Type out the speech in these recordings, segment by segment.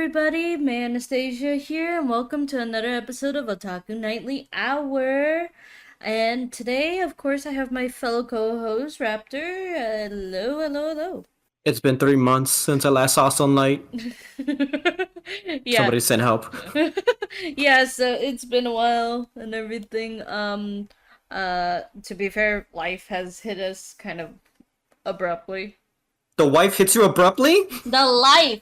everybody, May Anastasia here, and welcome to another episode of Otaku Nightly Hour. And today, of course, I have my fellow co-host, Raptor. Hello, hello, hello. It's been 3 months since I last saw sunlight. Yeah. Somebody send help. Yeah, so it's been a while and everything. To be fair, life has hit us kind of abruptly. The wife hits you abruptly? The life!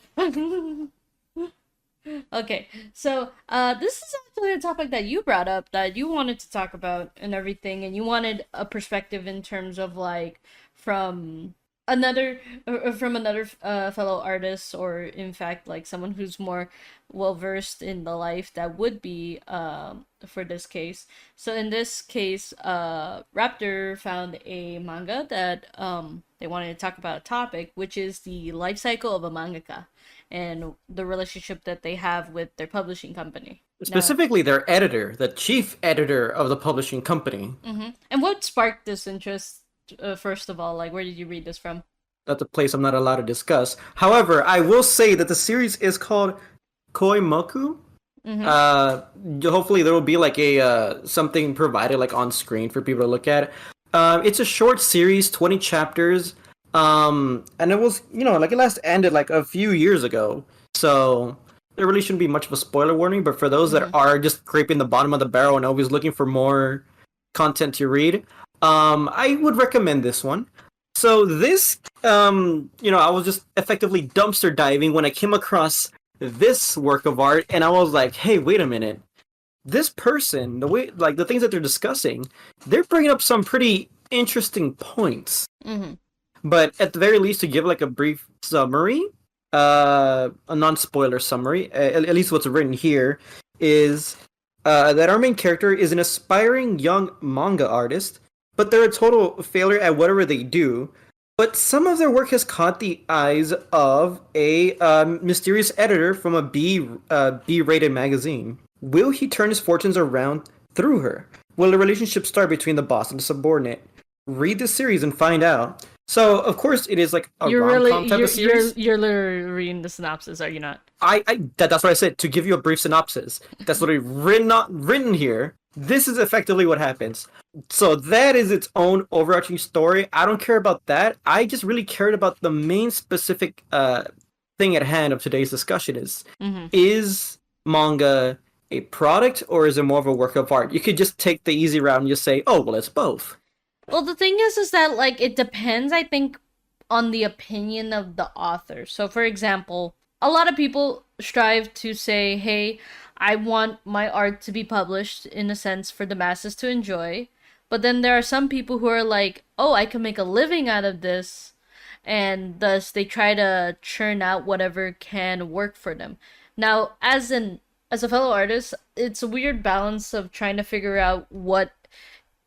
Okay, so this is actually a topic that you brought up that you wanted to talk about and everything, and you wanted a perspective in terms of like from another fellow artist, or in fact like someone who's more well versed in the life that would be for this case. So in this case, Raptor found a manga that they wanted to talk about a topic, which is the life cycle of a mangaka and the relationship that they have with their publishing company. Now, Specifically, their editor, the chief editor of the publishing company. and what sparked this interest? First of all, like, where did you read this from? That's a place I'm not allowed to discuss. However, I will say that the series is called Koimoku. Hopefully there will be like a something provided like on screen for people to look at. It's a short series, 20 chapters. And it was, like it last ended like a few years ago. So there really shouldn't be much of a spoiler warning, but for those that are just scraping the bottom of the barrel and always looking for more content to read, I would recommend this one. So this, I was just effectively dumpster diving when I came across this work of art, and I was like, hey, wait a minute. This person, the way, like the things that they're discussing, they're bringing up some pretty interesting points. But at the very least, to give like a brief summary, a non-spoiler summary, at least what's written here, is that our main character is an aspiring young manga artist, but they're a total failure at whatever they do. But some of their work has caught the eyes of a mysterious editor from a B-rated magazine. Will he turn his fortunes around through her? Will a relationship start between the boss and the subordinate? Read the series and find out. So, of course, it is like a rom-com type of series. You're literally reading the synopsis, are you not? That's what I said, to give you a brief synopsis. That's literally written here. This is effectively what happens. So that is its own overarching story. I don't care about that. I just really cared about the main specific thing at hand of today's discussion is manga a product or is it more of a work of art? You could just take the easy route and just say, oh, well, it's both. Well, the thing is that like it depends, I think, on the opinion of the author. So, for example, a lot of people strive to say, "Hey, I want my art to be published in a sense for the masses to enjoy." But then there are some people who are like, "Oh, I can make a living out of this." And thus they try to churn out whatever can work for them. Now, as a fellow artist, it's a weird balance of trying to figure out what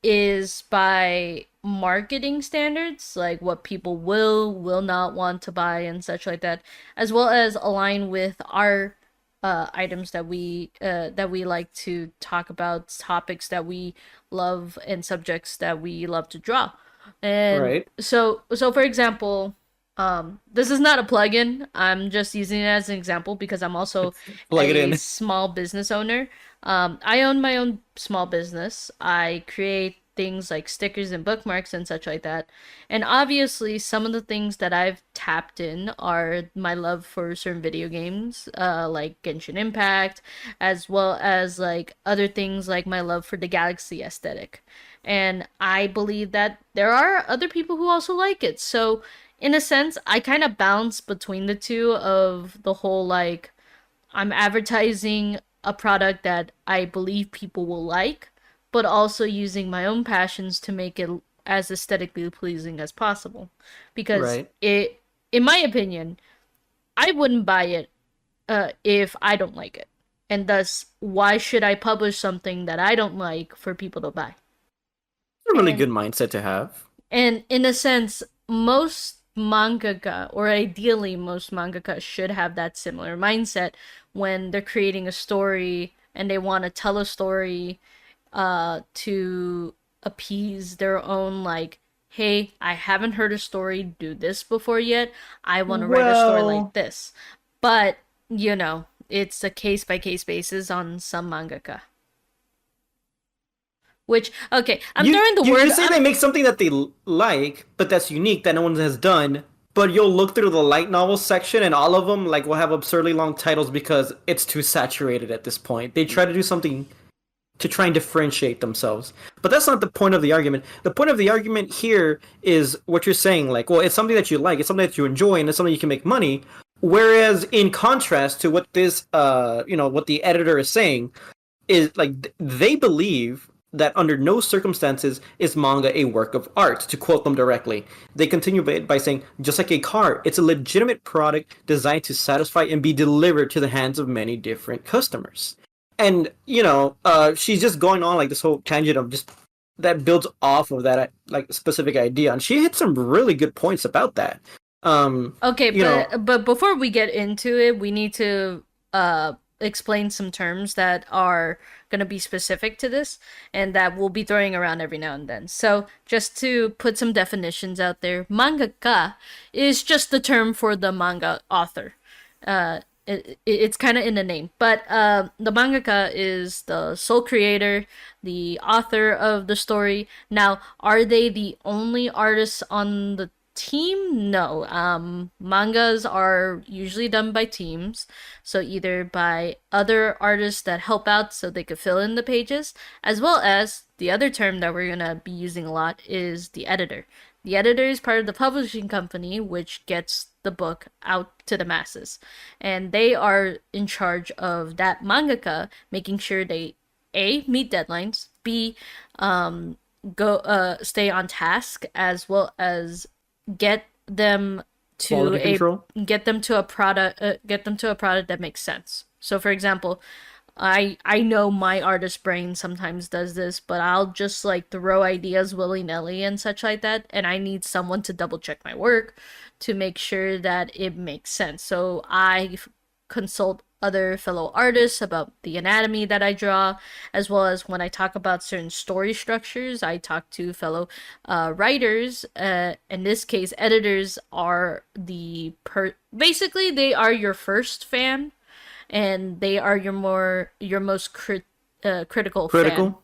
is by marketing standards, like what people will not want to buy and such like that, as well as align with our items that we like to talk about, topics that we love and subjects that we love to draw. And Right. so for example, this is not a plugin. I'm just using it as an example because I'm also Plug it a in. small business owner. I own my own small business. I create things like stickers and bookmarks and such like that. And obviously, some of the things that I've tapped in are my love for certain video games, like Genshin Impact, as well as like other things like my love for the Galaxy aesthetic. And I believe that there are other people who also like it. So, in a sense, I kind of bounce between the two of the whole like I'm advertising a product that I believe people will like, but also using my own passions to make it as aesthetically pleasing as possible. Because Right. in my opinion, I wouldn't buy it if I don't like it. And thus, why should I publish something that I don't like for people to buy? It's a really And good mindset to have. And in a sense, most mangaka, or ideally most mangaka, should have that similar mindset when they're creating a story and they want to tell a story to appease their own, like, hey, I haven't heard a story do this before yet. I want to write a story like Well, this. But it's a case by case basis on some mangaka. Which, okay, I'm You throwing the you word. you say they make something that they like, but that's unique that no one has done. But you'll look through the light novel section, and all of them like will have absurdly long titles because it's too saturated at this point. They try to do something to try and differentiate themselves. But that's not the point of the argument. The point of the argument here is what you're saying, like, well, it's something that you like, it's something that you enjoy, and it's something you can make money. Whereas in contrast to what this what the editor is saying, is like they believe that under no circumstances is manga a work of art, to quote them directly. They continue by saying, just like a car, it's a legitimate product designed to satisfy and be delivered to the hands of many different customers. And she's just going on like this whole tangent of just that builds off of that like specific idea, and she hit some really good points about that. Okay, You know, but before we get into it, we need to explain some terms that are going to be specific to this and that we'll be throwing around every now and then. So, just to put some definitions out there, mangaka is just the term for the manga author. It's kind of in the name, but the mangaka is the sole creator, the author of the story. Now, are they the only artists on the team? No. Mangas are usually done by teams, so either by other artists that help out so they could fill in the pages, as well as the other term that we're gonna be using a lot is the editor. The editor is part of the publishing company, which gets the book out to the masses. And they are in charge of that mangaka, making sure they A, meet deadlines, B, go stay on task, as well as get them to quality a control. get them to a product that makes sense. So for example, I know my artist brain sometimes does this, but I'll just like throw ideas willy-nilly and such like that, and I need someone to double check my work to make sure that it makes sense. So I consult other fellow artists about the anatomy that I draw, as well as when I talk about certain story structures, I talk to fellow writers. In this case, editors are basically they are your first fan, and they are your most critical fan. Critical.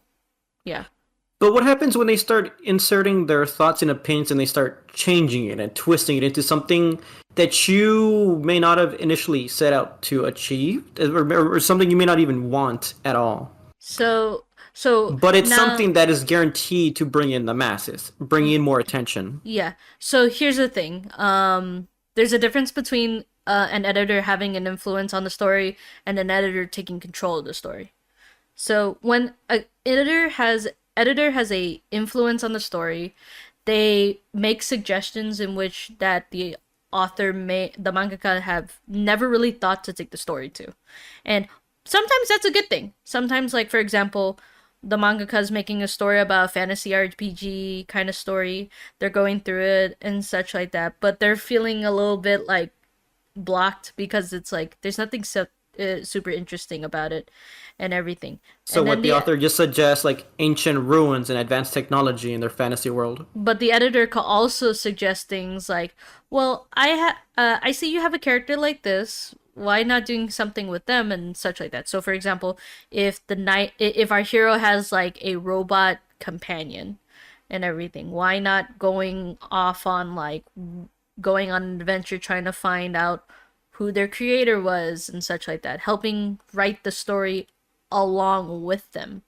Yeah. But what happens when they start inserting their thoughts and opinions and they start changing it and twisting it into something that you may not have initially set out to achieve, or something you may not even want at all? So so But it's now something that is guaranteed to bring in the masses, bring in more attention. yeah. So here's the thing. There's a difference between an editor having an influence on the story and an editor taking control of the story. So when an editor has a influence on the story, they make suggestions in which that the mangaka have never really thought to take the story to. And sometimes that's a good thing. Sometimes, like for example, the mangaka is making a story about a fantasy RPG kind of story. They're going through it and such like that, but they're feeling a little bit like blocked because it's like there's nothing so super interesting about it and everything. So And then what the author just suggests, like ancient ruins and advanced technology in their fantasy world. but the editor could also suggest things like, well, I see you have a character like this. Why not doing something with them and such like that? So, for example, if our hero has like a robot companion and everything, why not going on an adventure trying to find out who their creator was and such like that, helping write the story along with them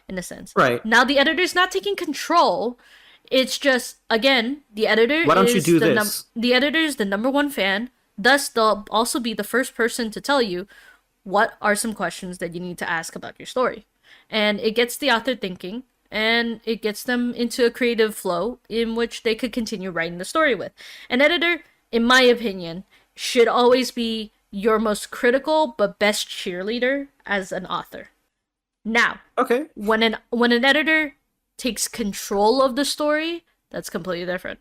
in a sense. Right. Now the editor's not taking control. It's just again, Why don't you do this? the editor is the number one fan. Thus, they'll also be the first person to tell you what are some questions that you need to ask about your story, and it gets the author thinking, and it gets them into a creative flow in which they could continue writing the story with. An editor, in my opinion, should always be your most critical but best cheerleader as an author. Now, Okay. when an editor takes control of the story, that's completely different.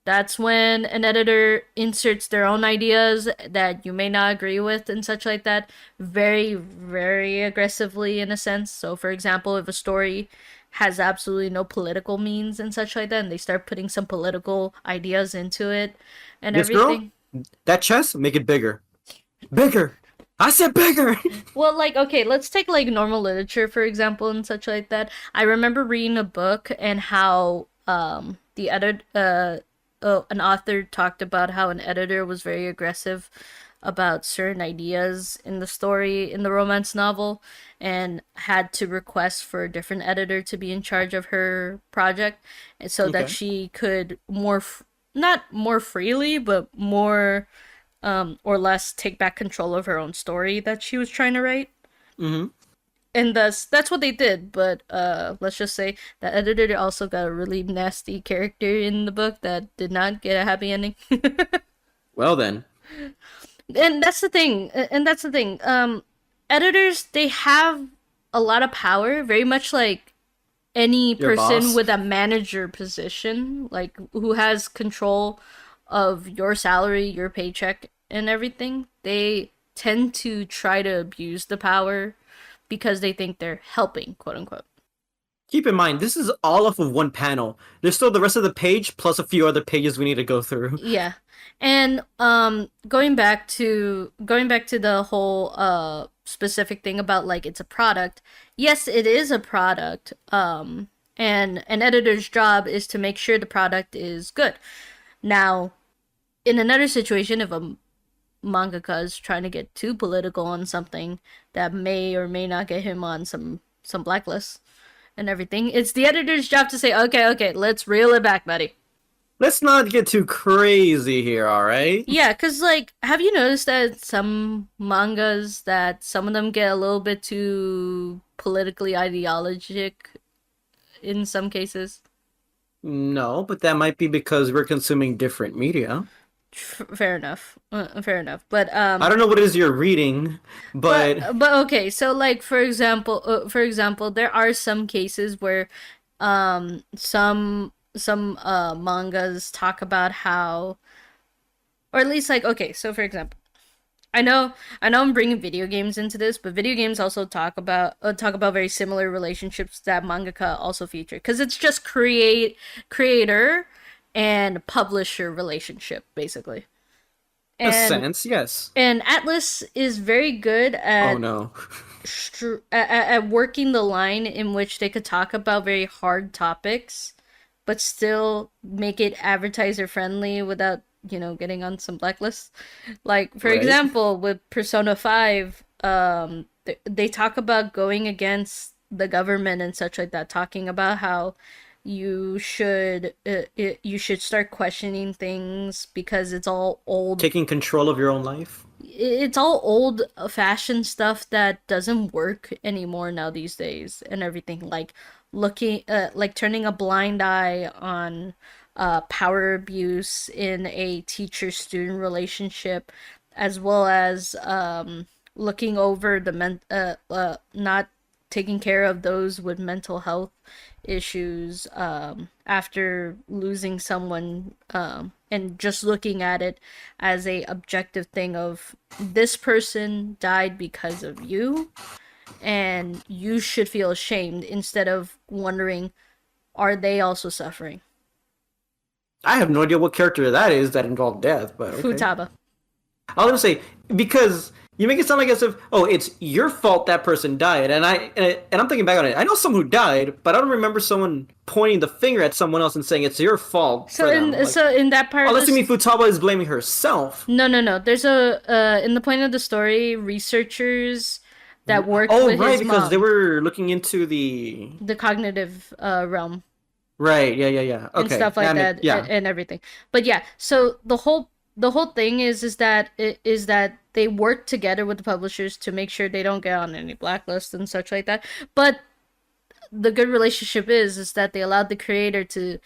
That's when an editor inserts their own ideas that you may not agree with and such like that, very, very aggressively in a sense. So, for example, if a story has absolutely no political means and such like that, and they start putting some political ideas into it and This girl, everything. that chest, make it bigger. Bigger. I said bigger. Well, like, okay, let's take like normal literature for example and such like that. I remember reading a book and how the edit an author talked about how an editor was very aggressive about certain ideas in the story in the romance novel and had to request for a different editor to be in charge of her project and so that Okay. she could not more freely but more or less take back control of her own story that she was trying to write. Mm-hmm. And thus, that's what they did. But let's just say that editor also got a really nasty character in the book that did not get a happy ending. Well then, And that's the thing. And that's the thing. Editors they have a lot of power, very much like any your person boss. with a manager position, like who has control of your salary, your paycheck, and everything, they tend to try to abuse the power because they think they're helping, quote unquote. Keep in mind, this is all off of one panel. There's still the rest of the page plus a few other pages we need to go through. Yeah. And going back to the whole specific thing about like it's a product. Yes, it is a product. And an editor's job is to make sure the product is good. Now, in another situation, if a mangaka is trying to get too political on something that may or may not get him on some blacklists and everything, it's the editor's job to say, okay, okay, let's reel it back, buddy. Let's not get too crazy here, all right? Yeah, cause like, have you noticed that some mangas that some of them get a little bit too politically ideologic in some cases? No, but that might be because we're consuming different media. Fair enough, fair enough. But I don't know what it is you're reading, but but okay, so like for example, there are some cases where some mangas talk about how, or at least like okay, so for example, I know I'm bringing video games into this, but video games also talk about very similar relationships that mangaka also feature because it's just creator and publisher relationship basically. a And sense, yes. and Atlas is very good Oh at no. at working the line in which they could talk about very hard topics, but still make it advertiser friendly without getting on some blacklists. Like for Right? example, with Persona 5, they talk about going against the government and such like that, talking about how you should start questioning things because Taking control of your own life. it's all old fashioned stuff that doesn't work anymore now these days and everything like looking like turning a blind eye on power abuse in a teacher student relationship as well as looking over not taking care of those with mental health issues after losing someone and just looking at it as a objective thing of this person died because of you and you should feel ashamed instead of wondering are they also suffering. I have no idea what character that is that involved death, but okay. Futaba. I was gonna say because you make it sound like as if it's your fault that person died, and I'm thinking back on it. I know someone who died, but I don't remember someone pointing the finger at someone else and saying it's your fault so for them. in so in that part Unless you mean Futaba is blaming herself. no, there's a in the point of the story researchers that worked Oh with right, his because they mom, were looking into the the cognitive realm right. Yeah. and Okay. stuff like that Yeah. and everything. But yeah, so the whole thing is that they work together with the publishers to make sure they don't get on any blacklists and such like that. But the good relationship is that they allowed the creator to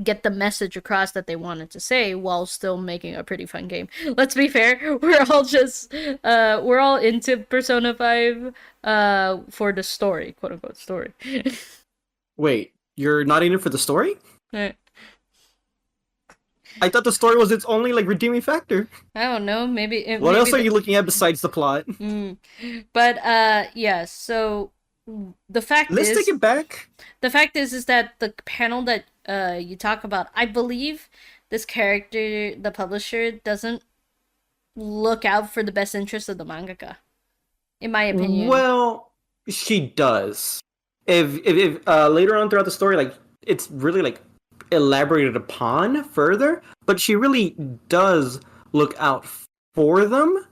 get the message across that they wanted to say while still making a pretty fun game. Let's be fair, we're all into Persona 5 for the story, quote unquote story. Wait, you're not in it for the story? I I thought the story was its only like redeeming factor. don't know, What maybe else are you looking at besides the plot? but yeah, so the fact Let's take is it back. the fact is that the panel that you talk about, I believe this character, the publisher, doesn't look out for the best interest of the mangaka. in my opinion. Well, she does. If later on throughout the story, like it's really like elaborated upon further, but she really does look out for them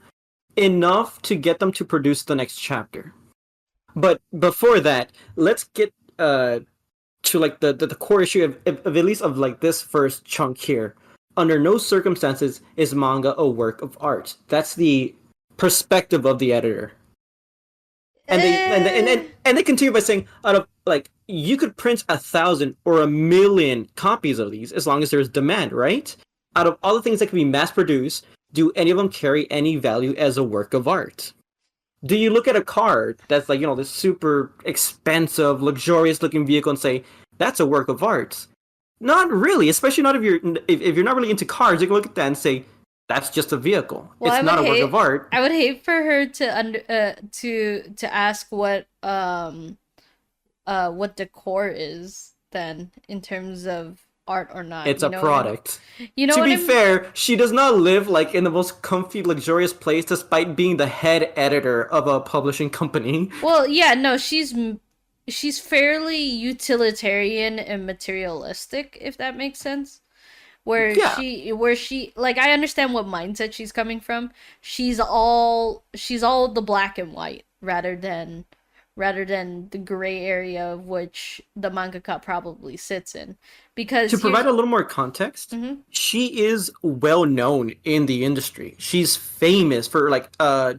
enough to get them to produce the next chapter. But before that, let's get to like the core issue of at least of like this first chunk here. Under no circumstances is manga a work of art. That's the perspective of the editor. And they Eh, and they continue by saying, out of like you could print 1,000 or 1,000,000 copies of these as long as there's demand, right? Out of all the things that can be mass produced, do any of them carry any value as a work of art? Do you look at a car that's like, this super expensive, luxurious looking vehicle and say, that's a work of art? Not really, especially not if you're not really into cars, you can look at that and say, that's just a vehicle. well, It's not a work of art. I would hate for her to to ask what decor is then in terms of art or not. It's You a know what I'm product. You know To what be I'm fair, she does not live like in the most comfy, luxurious place despite being the head editor of a publishing company. Well, yeah, no, she's fairly utilitarian and materialistic, if that makes sense. Yeah, Where she like I understand what mindset she's coming from. She's all the black and white rather than the gray area of which the mangaka probably sits in. to Because provide here's a little more context, Mhm. she is well known in the industry. She's famous for like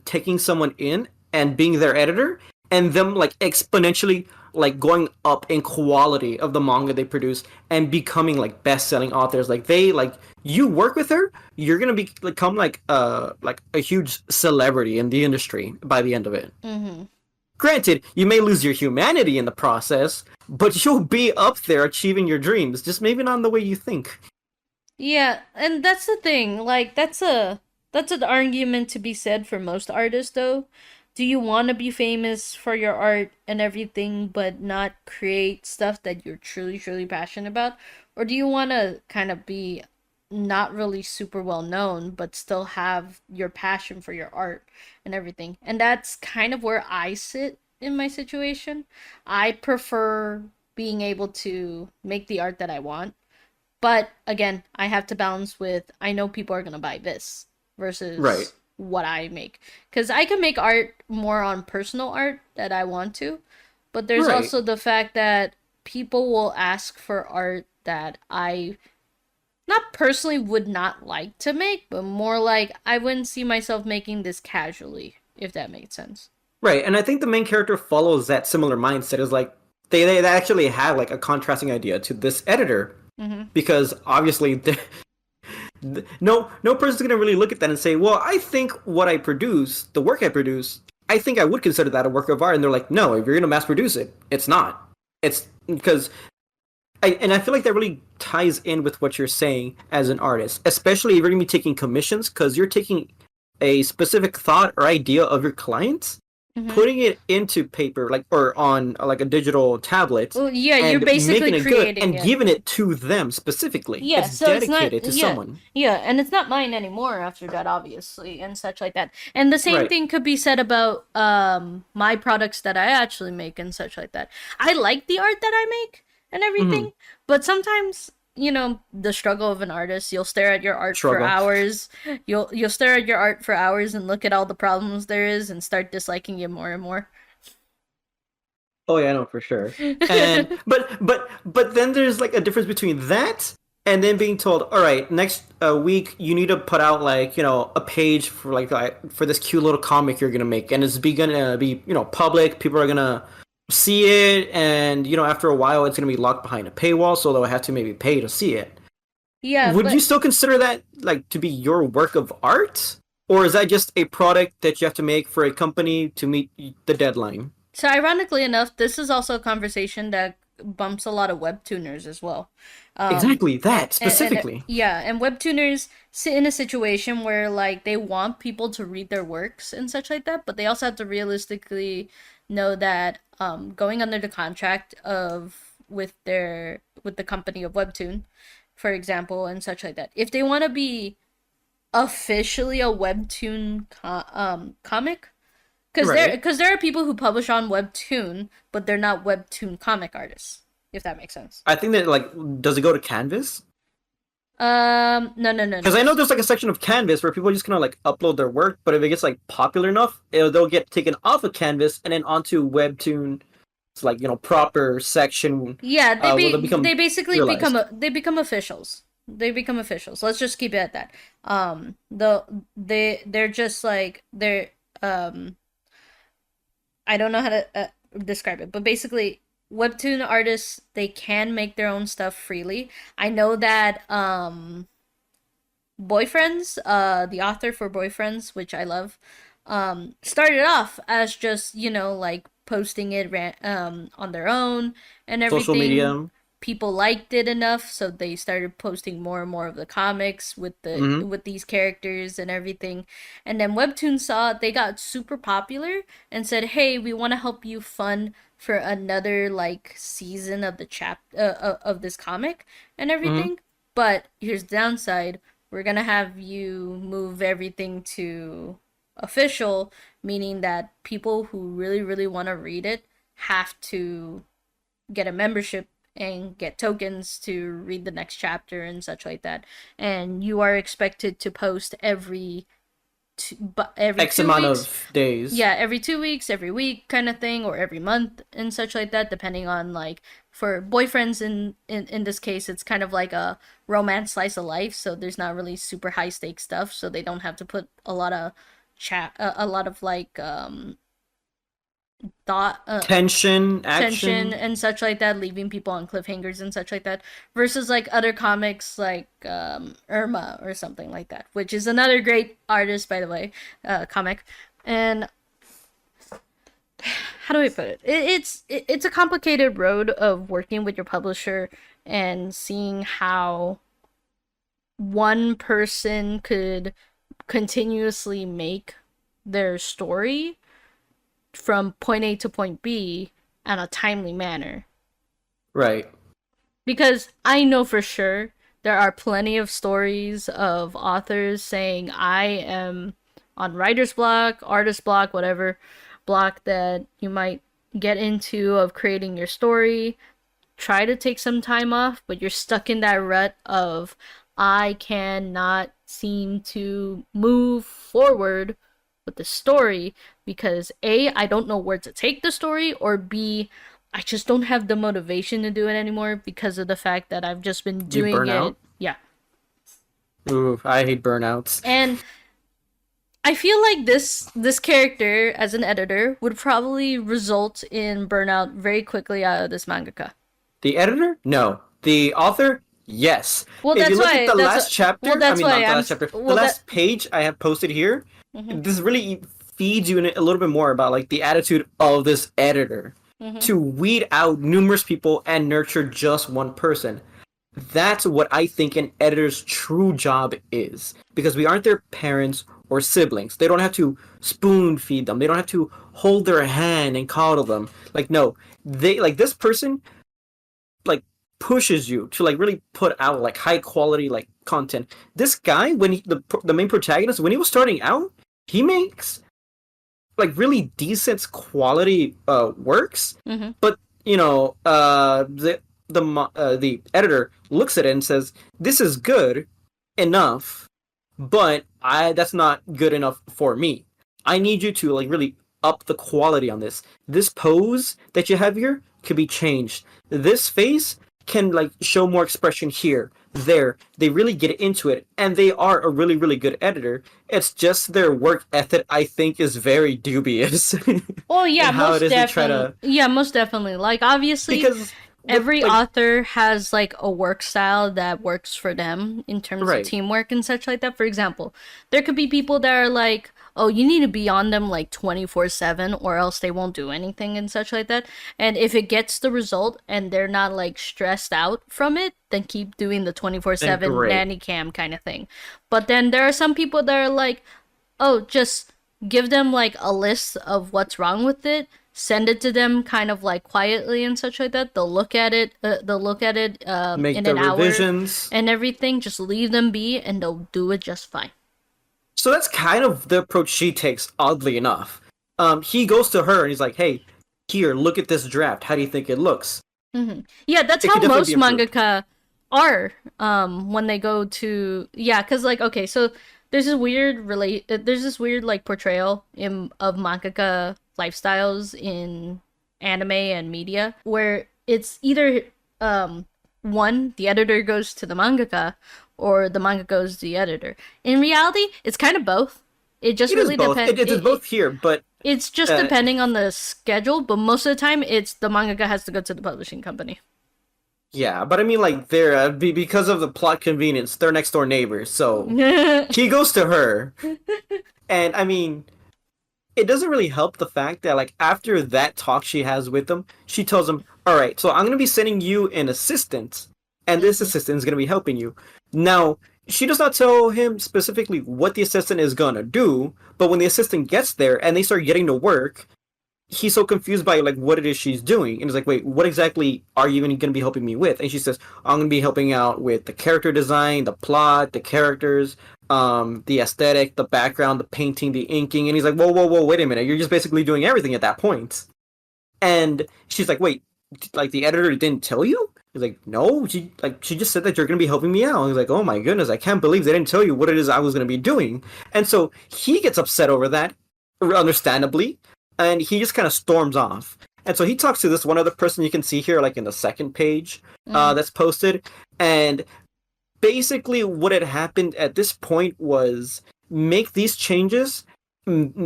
taking someone in and being their editor and them like exponentially like going up in quality of the manga they produce and becoming like best-selling authors. Like they like you work with her, you're going to become like a huge celebrity in the industry by the end of it. Mhm. Granted, you may lose your humanity in the process, but you'll be up there achieving your dreams, just maybe not in the way you think. Yeah, and that's the thing. Like that's an argument to be said for most artists though. Do you want to be famous for your art and everything but not create stuff that you're truly passionate about? Or do you want to kind of be not really super well known but still have your passion for your art and everything? And that's kind of where I sit in my situation. I prefer being able to make the art that I want, but again, I have to balance with I know people are going to buy this Right. versus what I make. Because I can make art more on personal art that I want to, but there's Right. also the fact that people will ask for art that I not personally would not like to make, but more like I wouldn't see myself making this casually, if that makes sense. Right. And I think the main character follows that similar mindset is like they actually have like a contrasting idea to this editor Mm-hmm. because obviously no person's gonna really look at that and say, well, I think what I produce, the work I produce, I think I would consider that a work of art. And they're like, no, if you're gonna mass produce it, it's not. It's because I feel like that really ties in with what you're saying as an artist, especially if you're gonna be taking commissions, because you're taking a specific thought or idea of your clients, Mm-hmm. putting it into paper, like or on like a digital tablet, Well, yeah, you're and basically making it good creating and it. giving it to them specifically. Yeah, It's so it's not, dedicated to yeah, someone. yeah, and it's not mine anymore after that, obviously, and such like that. And the same Right. thing could be said about my products that I actually make and such like that. I like the art that I make and Mm-hmm. everything, but sometimes, the struggle of an artist, you'll stare at your art for Struggle. hours. You'll stare at your art for hours and look at all the problems there is and start disliking it more and more. Oh yeah, I know for sure. And but then there's like a difference between that and then being told, all right, next week you need to put out like a page for like for this cute little comic you're gonna make, and it's gonna be public. People are gonna see it, and after a while it's gonna be locked behind a paywall, so they'll have to maybe pay to see it. Yeah, Would you but still consider that like to be your work of art, or is that just a product that you have to make for a company to meet the deadline? so ironically enough, this is also a conversation that bumps a lot of webtooners as well. Um, Exactly that and specifically. yeah, and webtooners sit in a situation where like they want people to read their works and such like that, but they also have to realistically know that going under the contract of with the company of webtoon, for example, and such like that. If they want to be officially a webtoon comic, Right. because there are people who publish on Webtoon, but they're not Webtoon comic artists, if that makes sense. I think that like, does it go to Canvas? No, no, no, Because no. I know there's like a section of Canvas where people just kind of like upload their work, but if it gets like popular enough, they'll get taken off of Canvas and then onto Webtoon. It's like, proper section. Yeah, Will they become they basically become realized? they become officials. They become officials. Let's just keep it at that. They're just like um I don't know how to describe it, but basically webtoon artists, they can make their own stuff freely. I know that Boyfriends, the author for Boyfriends, which I love, started off as just, like posting it on their own and Social everything. media. People liked it enough, so they started posting more and more of the comics Mm-hmm. with these characters and everything. And then Webtoon saw they got super popular and said, "Hey, we want to help you fund for another like season of the of this comic and Mm-hmm. everything." But here's the downside: we're gonna have you move everything to official, meaning that people who really, really want to read it have to get a membership and get tokens to read the next chapter and such like that. And you are expected to post every X two amount weeks. of days. Yeah, every 2 weeks, every week kind of thing, or every month and such like that, depending on like for boyfriends in this case, it's kind of like a romance slice of life, so there's not really super high stakes stuff, so they don't have to put a lot of a lot of like thought Tension, tension action. and such like that, leaving people on cliffhangers and such like that, versus like other comics like Irma or something like that, which is another great artist, by the way, comic. And how do I put it? It's a complicated road of working with your publisher and seeing how one person could continuously make their story from point A to point B in a timely manner. Right. Because I know for sure there are plenty of stories of authors saying, I am on writer's block, artist block, whatever block that you might get into of creating your story. Try to take some time off, but you're stuck in that rut of, I cannot seem to move forward with the story because A, I don't know where to take the story, or B, I just don't have the motivation to do it anymore because of the fact that I've just been You doing burn it. out. Yeah. Ooh, I hate burnouts. And I feel like this character as an editor would probably result in burnout very quickly out of this mangaka. The editor? No. The author? Yes. Well, If you that's look at why the that's last well chapter, I that's mean, why not the I'm last chapter, the well that last page I have posted here, mhm this really feeds you in a little bit more about like the attitude of this editor mhm to weed out numerous people and nurture just one person. That's what I think an editor's true job is. Because we aren't their parents or siblings. They don't have to spoon feed them. They don't have to hold their hand and coddle them. Like, no. They like this person like pushes you to like really put out like high quality like content. This guy, when the main protagonist, when he was starting out, he makes like really decent quality works, mhm but the editor looks at it and says, "This is good enough, but I that's not good enough for me. I need you to like really up the quality on this. This pose that you have here could be changed. This face can like show more expression here, there. They really get into it, and they are a really, really good editor. It's just their work ethic, I think, is very dubious, Oh yeah, and how it most is they try definitely. to Yeah, most definitely. Like obviously, because with every like author has like a work style that works for them in terms of right, teamwork and such like that. For example, there could be people that are like, "Oh, you need to be on them like 24/7 or else they won't do anything" and such like that. And if it gets the result and they're not like stressed out from it, then keep doing the then 24/7 great. nanny cam kind of thing. But then there are some people that are like, "Oh, just give them like a list of what's wrong with it, send it to them kind of like quietly and such like that. They'll look at it Make in the an hour revisions. and everything. Just leave them be and they'll do it just fine." So that's kind of the approach she takes, oddly enough. he goes to her and he's like, "Hey, here, look at this draft. How do you think it looks?" Yeah, that's It how could definitely be most improved. mangaka are. When they go to, yeah, because like, okay, so there's this weird like portrayal of mangaka lifestyles in anime and media where it's either one, the editor goes to the mangaka, or the manga goes to the editor. In reality, it's kind of both. It just It is really both. depends. It is both here, but It's just uh, depending on the schedule, but most of the time, it's the mangaka has to go to the publishing company. yeah. But I mean, like, they're because of the plot convenience, they're next door neighbors. So he goes to her, and I mean, it doesn't really help the fact that like after that talk she has with him, she tells him, "All right, so I'm gonna be sending you an assistant, and this Mhm. assistant is gonna be helping you." Now, she does not tell him specifically what the assistant is gonna do, but when the assistant gets there and they start getting to work, he's so confused by like what it is she's doing, and he's like, "Wait, what exactly are you even going to be helping me with?" And she says, "I'm going to be helping out with the character design, the plot, the characters, the aesthetic, the background, the painting, the inking." And he's like, "Whoa, whoa, whoa, wait a minute! You're just basically doing everything at that point." And she's like, "Wait, like the editor didn't tell you?" He's like, "No, she just said that you're gonna be helping me out." And he's like, "Oh my goodness, I can't believe they didn't tell you what it is I was gonna be doing." And so he gets upset over that, understandably, and he just kind of storms off. And so he talks to this one other person you can see here, like in the second page, Mm. that's posted. And basically, what had happened at this point was make these changes,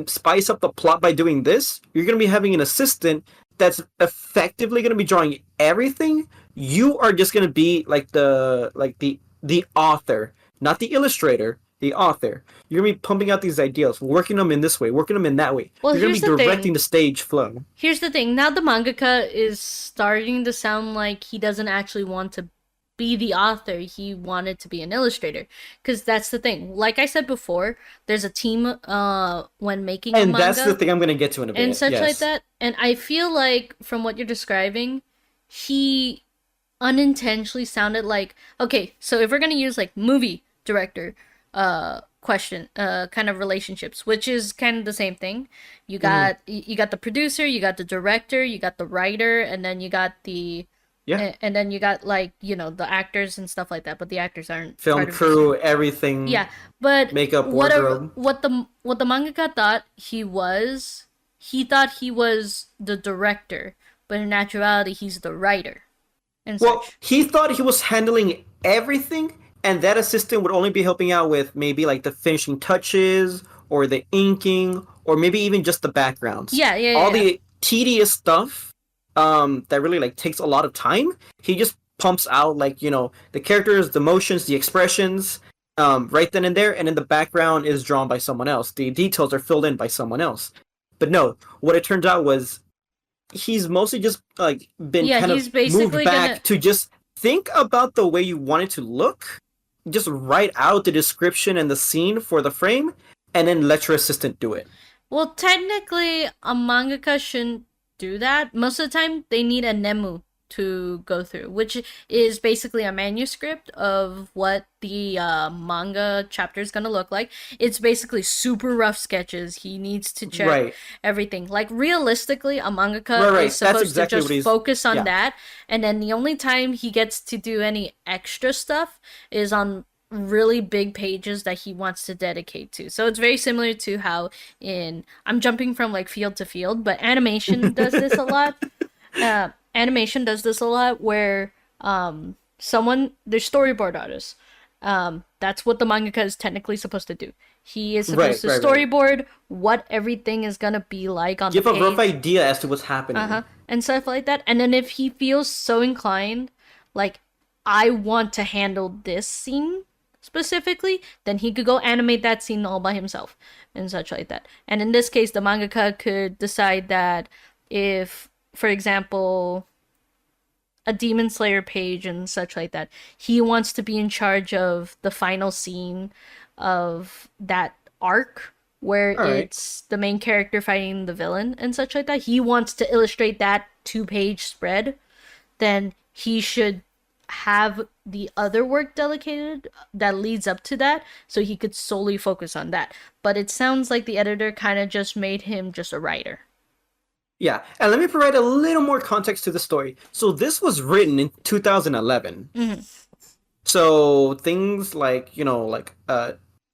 spice up the plot by doing this. You're going to be having an assistant that's effectively going to be drawing everything. You are just going to be like the author, not the illustrator, the author. You're going to be pumping out these ideas, working them in this way, working them in that way. Well, You're going to here's be the thing. directing the stage flow. Here's the thing. Now the mangaka is starting to sound like he doesn't actually want to be the author. He wanted to be an illustrator. Because that's the thing. Like I said before, there's a team when making a And that's the manga thing I'm going to get to in a and bit. such like Yes. that. And I feel like from what you're describing, he unintentionally sounded like, okay, so if we're gonna use like movie director question kind of relationships, which is kind of the same thing. Mm-hmm. You got the producer, you got the director, you got the writer, and then you got Yeah. and then you got like, you know, the actors and stuff like that, but the actors aren't Film part of this. crew, everything, Yeah, but makeup, wardrobe. what the mangaka thought he thought he was the director, but in actuality he's the writer and Well, such. he thought he was handling everything, and that assistant would only be helping out with maybe like the finishing touches or the inking or maybe even just the backgrounds. Yeah, yeah, All yeah. the tedious stuff that really like takes a lot of time, he just pumps out like, the characters, the motions, the expressions right then and there, and then the background is drawn by someone else. The details are filled in by someone else. But no, what it turns out was he's mostly just like been Yeah, kind of he's moved basically gonna. back to just think about the way you want it to look, just write out the description and the scene for the frame, and then let your assistant do it. Well, technically, a mangaka shouldn't do that. Most of the time, they need a nemu to go through, which is basically a manuscript of what the manga chapter is gonna look like. It's basically super rough sketches. He needs to check Right, everything. Like realistically, a right, mangaka is right. That's supposed to exactly just what he's. focus on Yeah, that, and then the only time he gets to do any extra stuff is on really big pages that he wants to dedicate to. So it's very similar to how in I'm jumping from like field to field, but animation does this a lot. Animation does this a lot where someone there's storyboard artists. That's what the mangaka is technically supposed to do. He is supposed right, to right, right. storyboard what everything is gonna be like on the Give a rough page. idea as to what's Uh-huh. happening. And stuff like that. And then if he feels so inclined, like I want to handle this scene specifically, then he could go animate that scene all by himself and such like that. And in this case, the mangaka could decide that if, for example, a Demon Slayer page and such like that, he wants to be in charge of the final scene of that arc where All right. it's the main character fighting the villain and such like that. He wants to illustrate that 2 page spread, then he should have the other work delegated that leads up to that so he could solely focus on that. But it sounds like the editor kind of just made him just a writer. Yeah, and let me provide a little more context to the story. So this was written in 2011. Mm-hmm. So things like,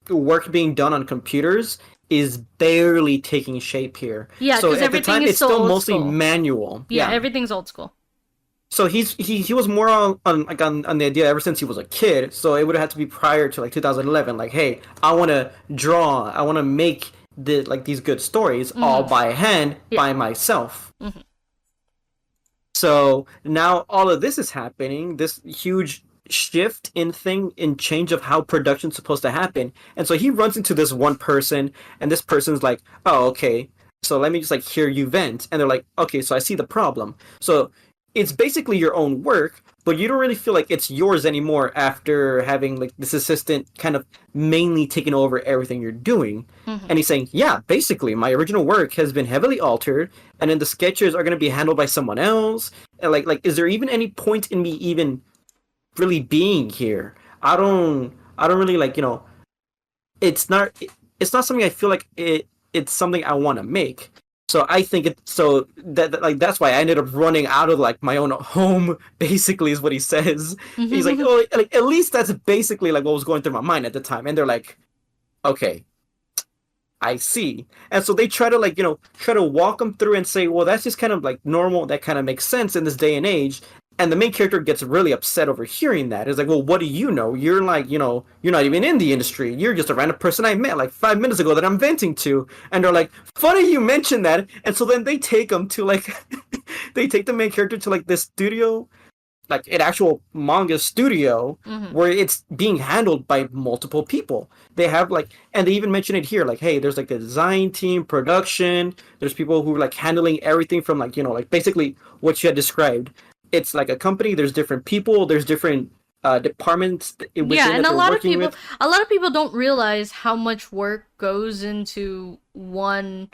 work being done on computers is barely taking shape here. Yeah, So because at the everything time, is it's so still old mostly school. manual. Yeah, Yeah. everything's old school. So he was more on the idea ever since he was a kid. So it would have had to be prior to like 2011. Like, hey, I want to draw. I want to make these good stories all Mm-hmm. by hand Yeah. by myself. Mm-hmm. So now all of this is happening, this huge shift in change of how production's supposed to happen. And so he runs into this one person, and this person's like, oh, okay. So let me just like hear you vent. And they're like, okay, so I see the problem. So it's basically your own work, but you don't really feel like it's yours anymore after having like this assistant kind of mainly taking over everything you're doing. Mm-hmm. And he's saying, yeah, basically, my original work has been heavily altered, and then the sketches are going to be handled by someone else. And is there even any point in me even really being here? I don't really it's not, it's not something I feel like it's something I want to make. So I think like that's why I ended up running out of like my own home. Basically, is what he says. He's like, Mm-hmm. oh, like at least that's basically like what was going through my mind at the time. And they're like, okay, I see. And so they try to try to walk them through and say, well, that's just kind of like normal. That kind of makes sense in this day and age. And the main character gets really upset over hearing that. It's like, well, what do you know? You're like, you're not even in the industry. You're just a random person I met like 5 minutes ago that I'm venting to. And they're like, funny you mentioned that. And so then they take him to like, they take the main character to like this studio, like an actual manga studio Mm-hmm. where it's being handled by multiple people. They have like, and they even mention it here, like, hey, there's like a design team, production. There's people who are like handling everything from like like basically what you had described. It's like a company. There's different people. There's different departments Yeah, within and that they're working with. a lot of people don't realize how much work goes into one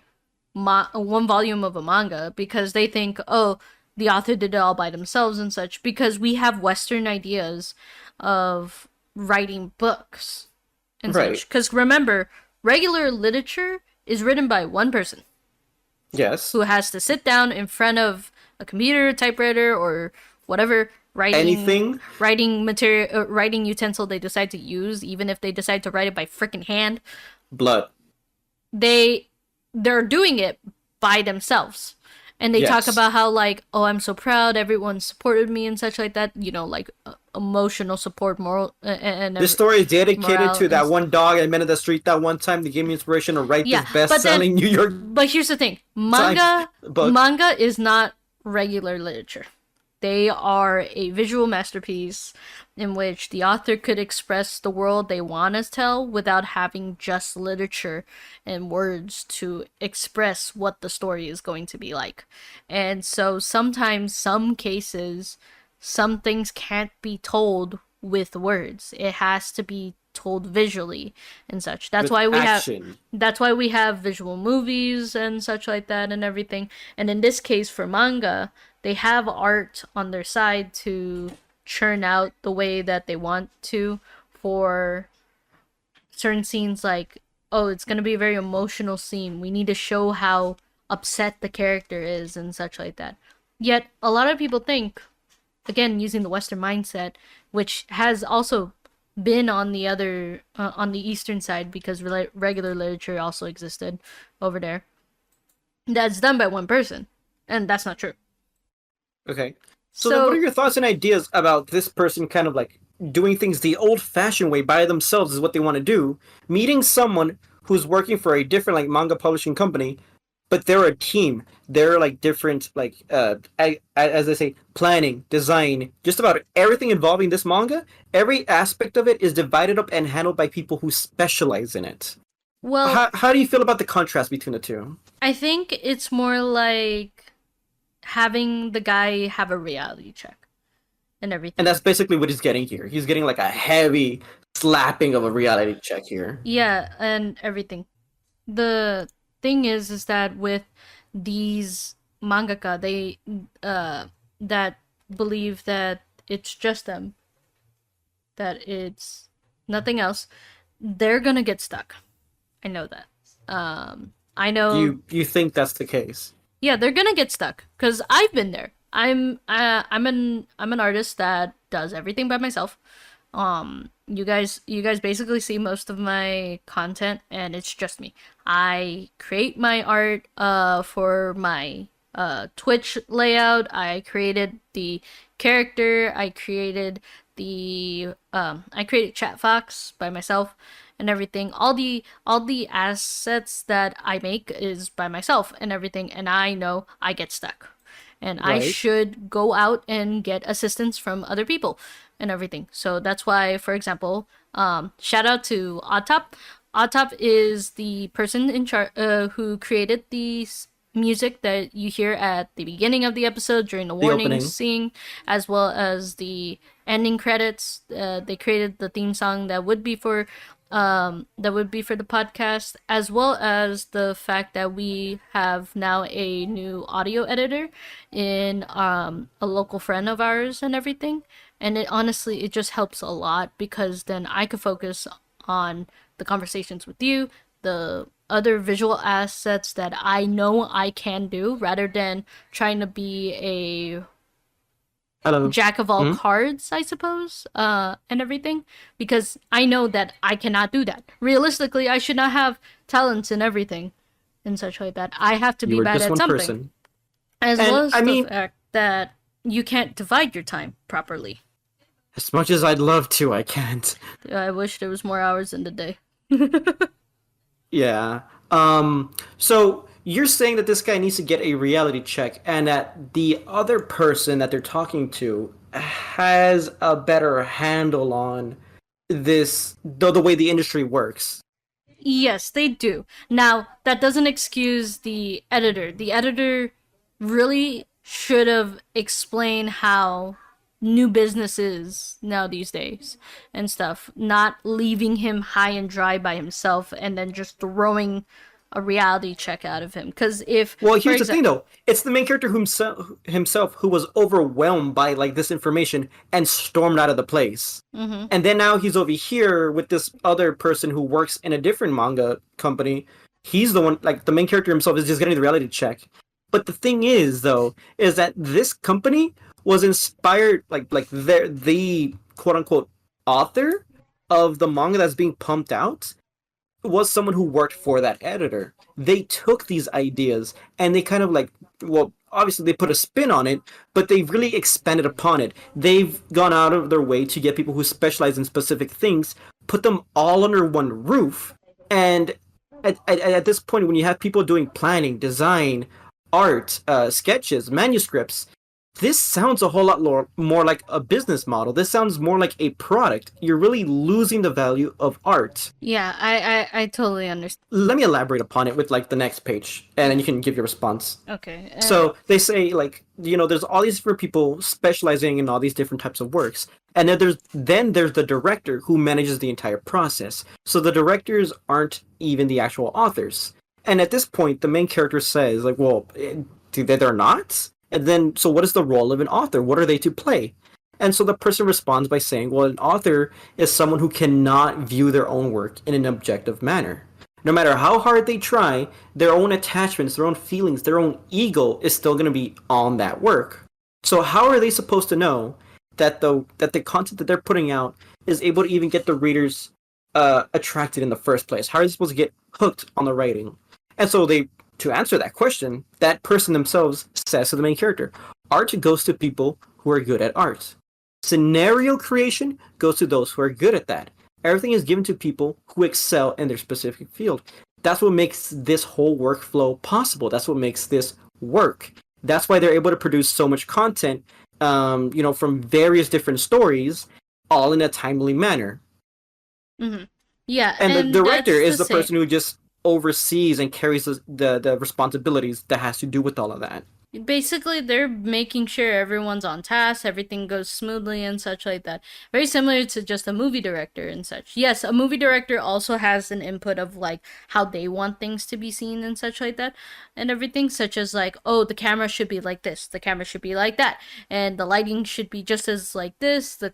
volume of a manga because they think, oh, the author did it all by themselves and such. Because we have Western ideas of writing books and Right. such. Because remember, regular literature is written by one person Yes. who has to sit down in front of a computer, typewriter, or whatever Anything. writing material, writing utensil they decide to use, even if they decide to write it by freaking hand. Blood. they they're doing it by themselves, and they talk Yes. about how like, oh, I'm so proud everyone supported me and such like that, like emotional support, moral This story is dedicated morale to and that stuff. one dog I met at the street that one time that gave me inspiration to write this Yeah, but best-selling New York here's the thing, Times book. manga is not regular literature. They are a visual masterpiece in which the author could express the world they want to tell without having just literature and words to express what the story is going to be like. And so sometimes, some cases, some things can't be told with words. It has to be told visually and such. With action. That's why we have visual movies and such like that and everything. And in this case for manga, they have art on their side to churn out the way that they want to for certain scenes, like, oh, it's going to be a very emotional scene. We need to show how upset the character is and such like that. Yet a lot of people think, again, using the Western mindset, which has also been on the other on the Eastern side because regular literature also existed over there. That's done by one person, and that's not true. Okay. So then what are So, your thoughts and ideas about this person kind of like doing things the old-fashioned way by themselves is what they want to do, meeting someone who's working for a different like manga publishing company, but they're a team. They're like different like as I say, planning, design, just about everything involving this manga, every aspect of it is divided up and handled by people who specialize in it. well, How do you feel about the contrast between the two? I think it's more like having the guy have a reality check and And everything. that's basically what he's getting here. He's getting like a heavy slapping of a reality check here. Yeah, and everything. The thing is that with these mangaka, they that believe that it's just them, that it's nothing else, they're gonna get stuck. I know that. I know. You think that's the case? Yeah, they're gonna get stuck because I've been there. I'm an artist that does everything by myself. You guys basically see most of my content, and it's just me. I create my art for my Twitch layout. I created the character. I created Chat Fox by myself and everything. All the assets that I make is by myself and everything, and I know I get stuck. And I Right. should go out and get assistance from other people and everything. So that's why, for example, shout out to Otop. Otop is the person in charge who created the music that you hear at the beginning of the episode during the The warning opening. scene, as well as the ending credits. They created the theme song that would be for the podcast, as well as the fact that we have now a new audio editor in a local friend of ours and everything. And it honestly, it just helps a lot because then I could focus on the conversations with you, the other visual assets that I know I can do, rather than trying to be a Hello. jack of all Hmm? cards, I suppose, and everything, because I know that I cannot do that. Realistically, I should not have talents in everything and such like that. I have to You be were bad just at one something, person. as well And as I the mean, fact that you can't divide your time properly. as much as I'd love to, I can't. I wish there was more hours in the day. Yeah. So you're saying that this guy needs to get a reality check and that the other person that they're talking to has a better handle on the way the industry works. Yes, they do. Now, that doesn't excuse the editor. The editor really should have explained how new business is now these days and stuff, not leaving him high and dry by himself and then just throwing a reality check out of him. Because if, Well, for here's the thing example, though. It's the main character himself who was overwhelmed by like this information and stormed out of the place. mm-hmm, And then now he's over here with this other person who works in a different manga company. He's the one, like the main character himself is just getting the reality check. But the thing is though, is that this company was inspired like the quote unquote author of the manga that's being pumped out was someone who worked for that editor. They took these ideas and they kind of like, well, obviously they put a spin on it, but they've really expanded upon it. They've gone out of their way to get people who specialize in specific things, put them all under one roof, and at this point, when you have people doing planning, design, art, sketches, manuscripts, this sounds a whole lot more like a business model. This sounds more like a product. You're really losing the value of art. yeah, I totally understand. Let me elaborate upon it with like the next page, and then you can give your response. Okay. So they say like, there's all these different people specializing in all these different types of works, and then there's the director who manages the entire process. So the directors aren't even the actual authors. And at this point, the main character says like, well, they're not. And then, so what is the role of an author? What are they to play? And so the person responds by saying, well, an author is someone who cannot view their own work in an objective manner. No matter how hard they try, their own attachments, their own feelings, their own ego is still going to be on that work. So how are they supposed to know that the content that they're putting out is able to even get the readers attracted in the first place? How are they supposed to get hooked on the writing? And so to answer that question, that person themselves says to the main character, art goes to people who are good at art. Scenario creation goes to those who are good at that. Everything is given to people who excel in their specific field. That's what makes this whole workflow possible. That's what makes this work. That's why they're able to produce so much content, from various different stories, all in a timely manner. Mm-hmm. Yeah, And the and director that's is the the same. person who just oversees and carries the responsibilities that has to do with all of that. Basically, they're making sure everyone's on task, everything goes smoothly, and such like that. Very similar to just a movie director and such. Yes, a movie director also has an input of like how they want things to be seen and such like that, and everything, such as like, oh, the camera should be like this, the camera should be like that, and the lighting should be just as like this, the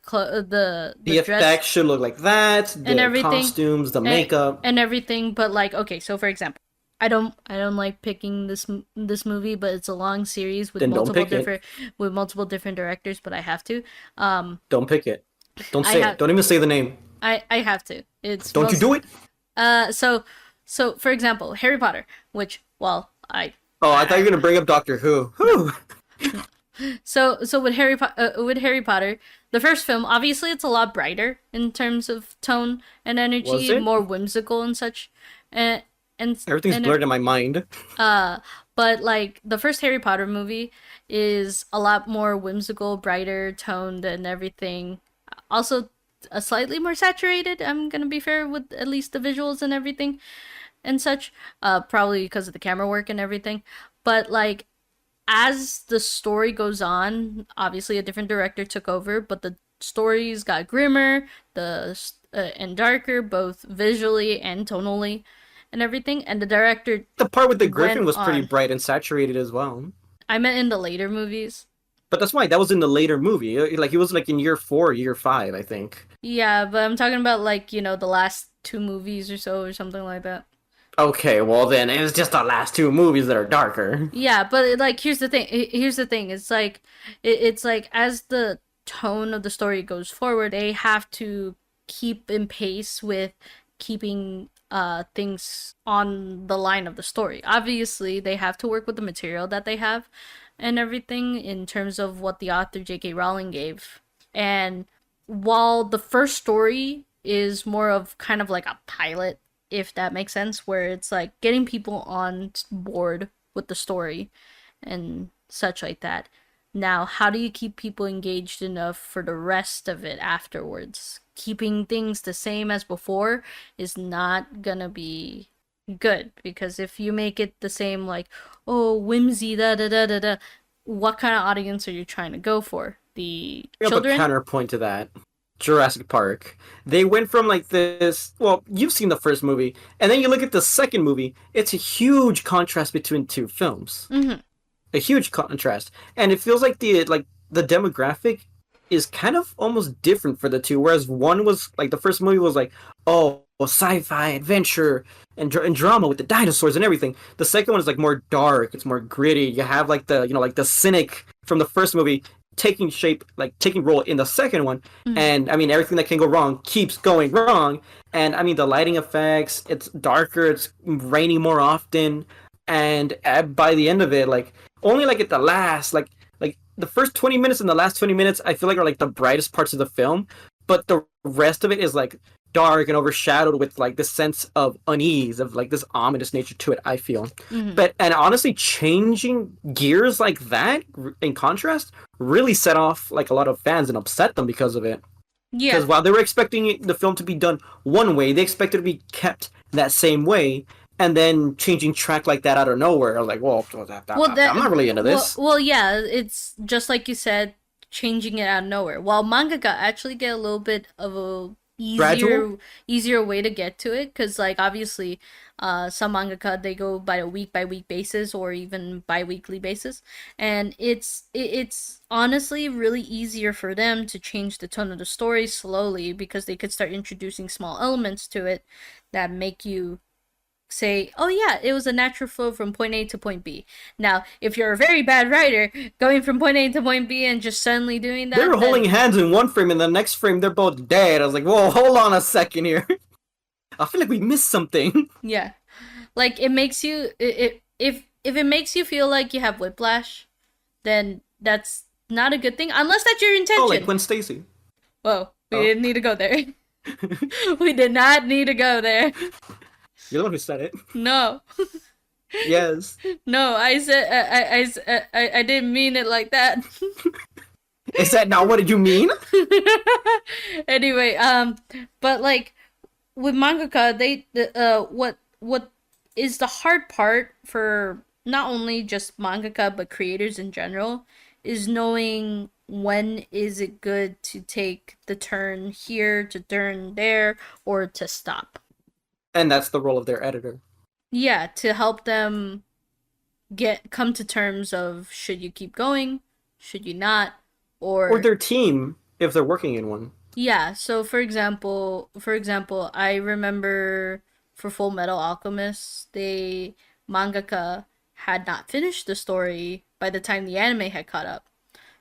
The dress effects should look like that, and the everything, costumes, the and, makeup. and everything. But like, okay, so for example, I don't like picking this movie, but it's a long series Then don't pick it. with multiple different directors, but I have to. Um, Don't pick it. Don't I say it. have Don't even say the name. I have to. It's Don't you most do it? so so for example, Harry Potter, which well Oh, I thought you I were gonna bring up Doctor Who. no. Whew. So with Harry Potter, the first film, obviously it's a lot brighter in terms of tone and Was energy, it? more whimsical and such, and and Everything's and blurred in my mind. Uh, but like the first Harry Potter movie is a lot more whimsical, brighter toned, and everything. Also, a slightly more saturated. I'm gonna be fair with at least the visuals and everything and such. Probably because of the camera work and everything. But like as the story goes on, obviously a different director took over, but the stories got grimmer, and darker, both visually and tonally, and everything. And the director The part with the Griffin went was pretty on. bright and saturated as well. I meant in the later movies. But that's why that was in the later movie. Like he was like in year 4, year 5, I think. Yeah, but I'm talking about like, the last two movies or so or something like that. Okay, well then it's just the last two movies that are darker. Yeah, but like here's the thing. Here's the thing. It's like as the tone of the story goes forward, they have to keep in pace with keeping things on the line of the story. Obviously, they have to work with the material that they have and everything in terms of what the author J.K. Rowling gave. And while the first story is more of kind of like a pilot, if that makes sense, where it's like getting people on board with the story and such like that. Now, how do you keep people engaged enough for the rest of it afterwards? Keeping things the same as before is not gonna be good because if you make it the same, like, oh, whimsy, da da da da da, what kind of audience are you trying to go for? The We have a children? counterpoint to that. Jurassic Park. They went from like this. Well, you've seen the first movie, and then you look at the second movie. It's a huge contrast between two films. Mm-hmm. A huge contrast, and it feels like the demographic is kind of almost different for the two. Whereas one was like the first movie was like, oh, sci-fi adventure and drama with the dinosaurs and everything. The second one is like more dark. It's more gritty. You have like the cynic from the first movie taking shape, like taking role in the second one. Mm-hmm. And I mean, everything that can go wrong keeps going wrong. And I mean, the lighting effects, it's darker, it's raining more often. And by the end of it, like only like at the last, like the first 20 minutes and the last 20 minutes, I feel like are like the brightest parts of the film. But the rest of it is like dark and overshadowed with like this sense of unease, of like this ominous nature to it, I feel. Mm-hmm. But and honestly, changing gears like that in contrast really set off like a lot of fans and upset them because of it. Yeah. Because while they were expecting the film to be done one way, they expected it to be kept that same way, and then changing track like that out of nowhere. I was like, well, I'm not really into this. Well, yeah, it's just like you said, changing it out of nowhere. While mangaka actually get a little bit of a Gradual? easier way to get to it, because like obviously, some mangaka they go by a week by week basis or even bi-weekly basis, and it's honestly really easier for them to change the tone of the story slowly because they could start introducing small elements to it that make you say, oh yeah, it was a natural flow from point A to point B. Now, if you're a very bad writer, going from point A to point B and just suddenly doing They that, were holding then hands in one frame, and the next frame they're both dead. I was like, whoa, hold on a second here. I feel like we missed something. yeah, like it makes you if it makes you feel like you have whiplash, then that's not a good thing unless that's your Oh, like intention. Gwen Stacy. Whoa, we Oh. didn't need to go there. We did not need to go there. You're the one who said it. No. Yes. No, I said I didn't mean it like that. Is that not what did you mean? Anyway, but like with mangaka, what is the hard part for not only just mangaka but creators in general, is knowing when is it good to take the turn here, to turn there, or to stop. And that's the role of their editor. Yeah, to help them get come to terms of should you keep going, should you not, Or or their team, if they're working in one. yeah. So for example, I remember for Full Metal Alchemist, they mangaka had not finished the story by the time the anime had caught up.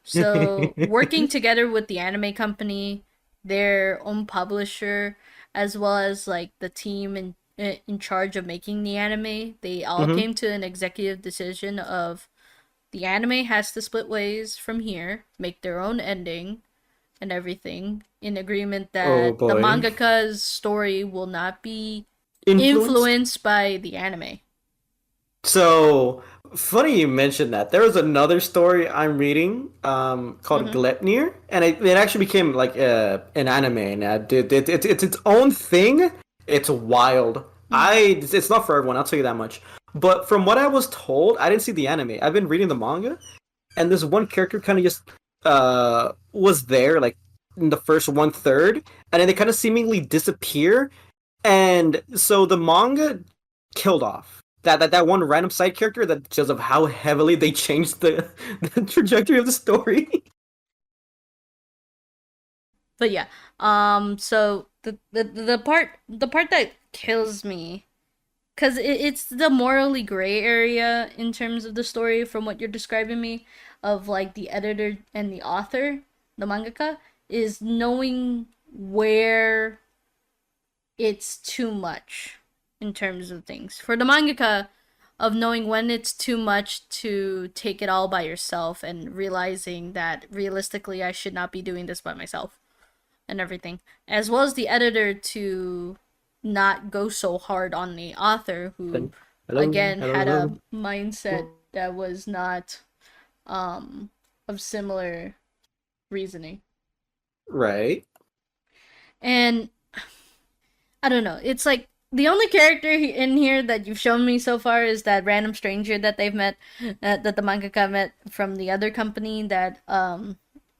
So working together with the anime company, their own publisher, as well as like the team in charge of making the anime, they all Hmm. came to an executive decision of the anime has to split ways from here, make their own ending and everything, in agreement Oh that the boy. mangaka's story will not be Influenced? influenced by the anime. So funny you mentioned that. There was another story I'm reading called Mm-hmm. Glepnir, and it actually became like an anime, and it's its own thing. It's wild. Mm-hmm. It's not for everyone. I'll tell you that much. But from what I was told, I didn't see the anime. I've been reading the manga, and this one character kind of just was there like in the first one third, and then they kind of seemingly disappear, and so the manga killed off that one random side character that because of how heavily they changed the trajectory of the story. But yeah, so the part that kills me, because it's the morally gray area in terms of the story from what you're describing me, of like the editor and the author, the mangaka, is knowing where it's too much in terms of things. For the mangaka, of knowing when it's too much to take it all by yourself and realizing that realistically I should not be doing this by myself and everything. As well as the editor to not go so hard on the author who Then hello, again hello, had a hello. mindset that was not of similar reasoning. Right. And I don't know. It's like the only character in here that you've shown me so far is that random stranger that they've met, that the mangaka met from the other company that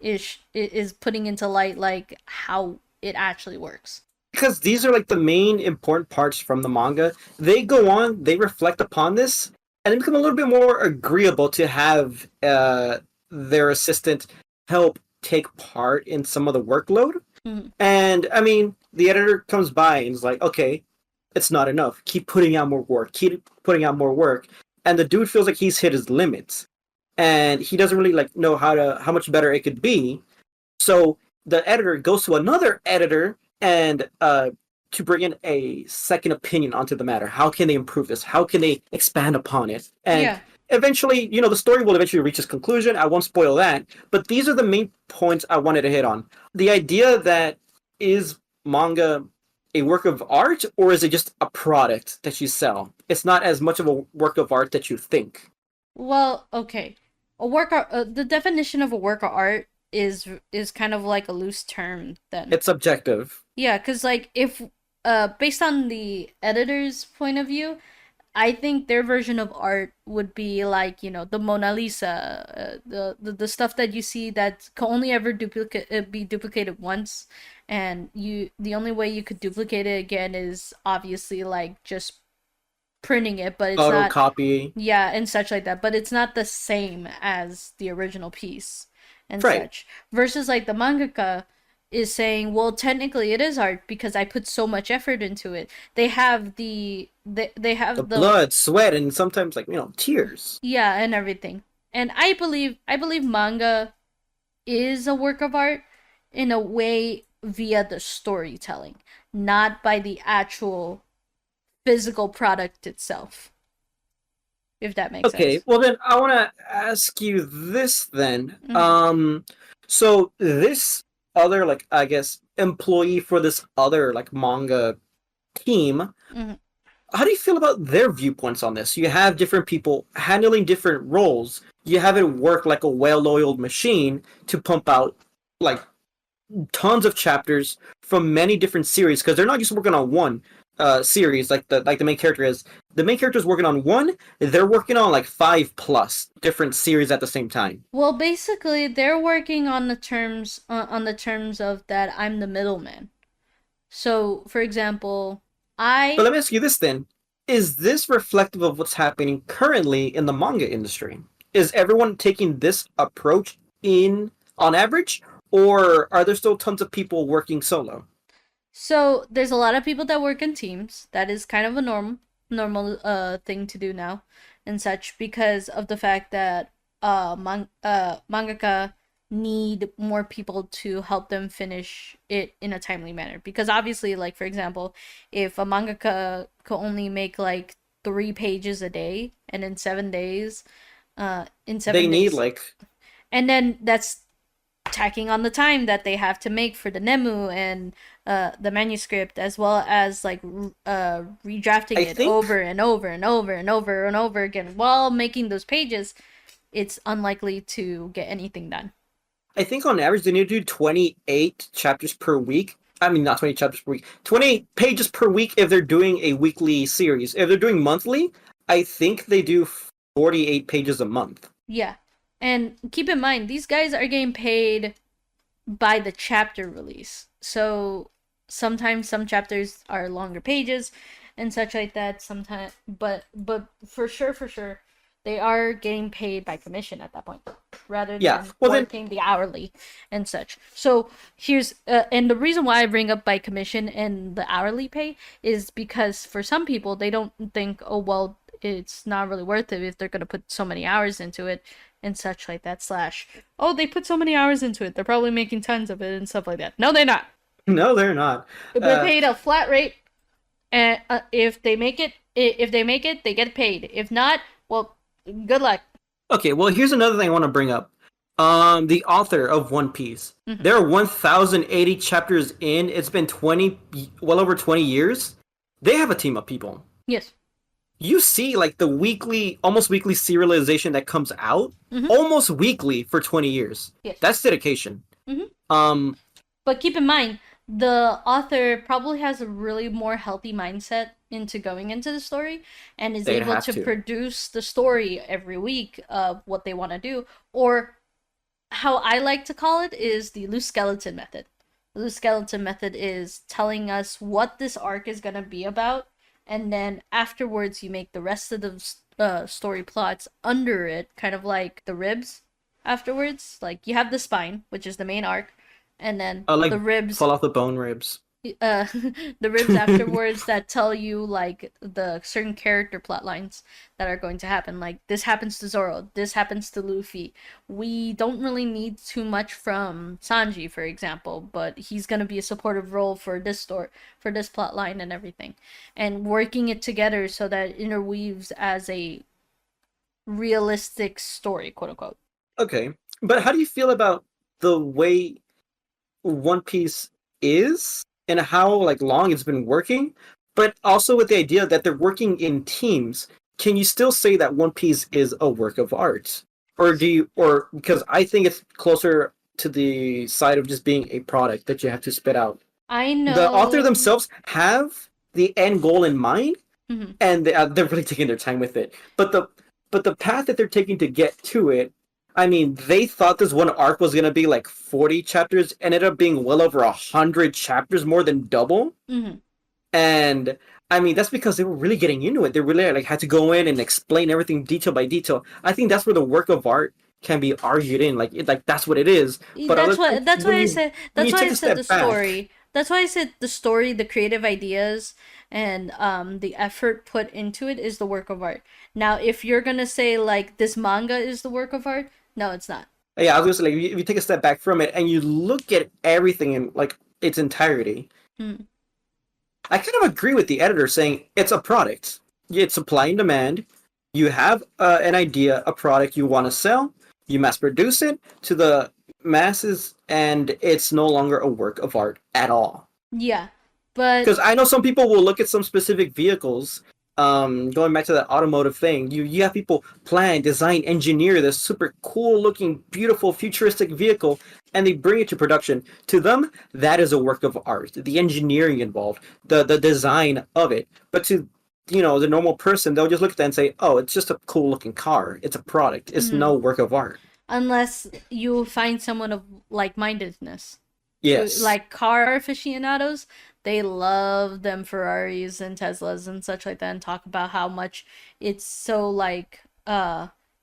is putting into light like how it actually works. Because these are like the main important parts from the manga. They go on, they reflect upon this, and they become a little bit more agreeable to have their assistant help take part in some of the workload. Mm-hmm. And I mean, the editor comes by and is like, okay, it's not enough. Keep putting out more work. Keep putting out more work. And the dude feels like he's hit his limits. And he doesn't really like know how much better it could be. So the editor goes to another editor and to bring in a second opinion onto the matter. How can they improve this? How can they expand upon it? And Yeah. eventually, the story will eventually reach its conclusion. I won't spoil that, but these are the main points I wanted to hit on. The idea that is manga a work of art or is it just a product that you sell? It's not as much of a work of art that you think. Well, okay. The definition of a work of art is kind of like a loose term then. It's subjective. Yeah, cuz like if based on the editor's point of view, I think their version of art would be like, the Mona Lisa, the stuff that you see that can only ever be duplicated once, and the only way you could duplicate it again is obviously like just printing it, but it's not, Photocopy. yeah, and such like that, but it's not the same as the original piece and Right. such. Versus like the mangaka is saying, well, technically it is art because I put so much effort into it. They The have the blood, sweat, and sometimes like, tears. yeah, and everything. And I believe manga is a work of art in a way via the storytelling, not by the actual physical product itself, if that makes Okay, sense. well then I want to ask you this then. Mm-hmm. So this other like I guess employee for this other like manga team, Mm-hmm. how do you feel about their viewpoints on this? You have different people handling different roles. You have it work like a well-oiled machine to pump out like tons of chapters from many different series because they're not just working on one series like the main character is. the main character's working on one, they're working on like 5+ different series at the same time. Well, basically, they're working on the terms of that I'm the middleman. So, for example, But I let me ask you this then. Is this reflective of what's happening currently in the manga industry? Is everyone taking this approach in on average? Or are there still tons of people working solo? so there's a lot of people that work in teams. That is kind of a normal thing to do now and such because of the fact that mangaka need more people to help them finish it in a timely manner, because obviously, like, for example, if a mangaka could only make like 3 pages a day, and in 7 days, in They seven need days like and then that's tacking on the time that they have to make for the Nemu and the manuscript, as well as like redrafting I it think over and over and over and over and over again while making those pages. It's unlikely to get anything done. I think on average they need to do 28 chapters per week. I mean, not 20 chapters per week. 28 pages per week if they're doing a weekly series. If they're doing monthly, I think they do 48 pages a month. Yeah. And keep in mind, these guys are getting paid by the chapter release. So sometimes some chapters are longer pages and such like that. Sometimes, but for sure, they are getting paid by commission at that point, rather Yeah. than Well then, working the hourly and such. So here's and the reason why I bring up by commission and the hourly pay is because for some people they don't think, oh well, it's not really worth it if they're gonna put so many hours into it and such like that. Slash, oh, they put so many hours into it, they're probably making tons of it and stuff like that. No, they're not. no, they're not. They're paid a flat rate, and if they make it, they get paid. If not, well, good luck. Okay, well, here's another thing I want to bring up. The author of One Piece. Mm-hmm. There are 1,080 chapters in. It's been well over 20 years. They have a team of people. Yes. You see, like the almost weekly serialization that comes out, Mm-hmm. almost weekly for 20 years. Yes. That's dedication. Mm-hmm. Um, But keep in mind, the author probably has a really more healthy mindset into going into the story and is they'd able have to to. produce the story every week of what they want to do. Or how I like to call it is the loose skeleton method. The loose skeleton method is telling us what this arc is going to be about, and then afterwards you make the rest of the story plots under it, kind of like the ribs afterwards. Like, you have the spine, which is the main arc, and then Like the ribs, fall off the bone ribs. the ribs afterwards that tell you like the certain character plot lines that are going to happen. Like, this happens to Zoro, this happens to Luffy. We don't really need too much from Sanji, for example, but he's gonna be a supportive role for this story, for this plot line and everything, and working it together so that it interweaves as a realistic story, quote unquote. Okay, but how do you feel about the way One Piece is and how like long it's been working, but also with the idea that they're working in teams? Can you still say that One Piece is a work of art, or because I think it's closer to the side of just being a product that you have to spit out. I The author know. themselves have the end goal in mind, Mhm. and they're really taking their time with it. But the path that they're taking to get to it, I mean, they thought this one arc was gonna be like 40 chapters, ended up being well over 100 chapters, more than double. Mhm. And I mean, that's because they were really getting into it. They really like had to go in and explain everything detail by detail. I think that's where the work of art can be argued in. Like that's what it is. But That's why I said when you the take a step back, story. That's why I said the story, the creative ideas, and the effort put into it is the work of art. Now, if you're gonna say like this manga is the work of art, no, it's not. yeah, I was gonna say, like, if you take a step back from it and you look at everything in like its entirety, Hmm. I kind of agree with the editor saying it's a product. It's supply and demand. You have an idea, a product you want to sell. You mass produce it to the masses, and it's no longer a work of art at all. Yeah, but Because I know some people will look at some specific vehicles. Going back to that automotive thing, you have people plan, design, engineer this super cool looking, beautiful, futuristic vehicle, and they bring it to production. To them, that is a work of art. The engineering involved, the design of it. But to the normal person, they'll just look at that and say, "Oh, it's just a cool looking car. It's a product. It's Mm-hmm. no work of art." Unless you find someone of like-mindedness. Yes. Like car aficionados, they love them Ferraris and Teslas and such like that, and talk about how much it's so like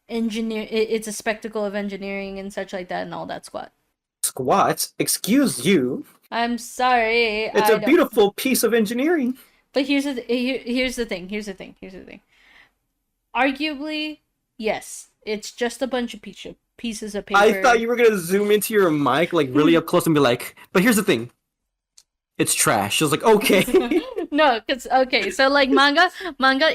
it's a spectacle of engineering and such like that and all that squat. Squat. Excuse you. I'm sorry, It's I a don't. beautiful piece of engineering. But here's the thing. Here's the thing. Here's the thing. Arguably, yes, it's just a bunch of pieces of I paper. thought you were gonna zoom into your mic like really up close and be like, "But here's the thing. It's trash." I was like, "Okay." No, because okay, so like manga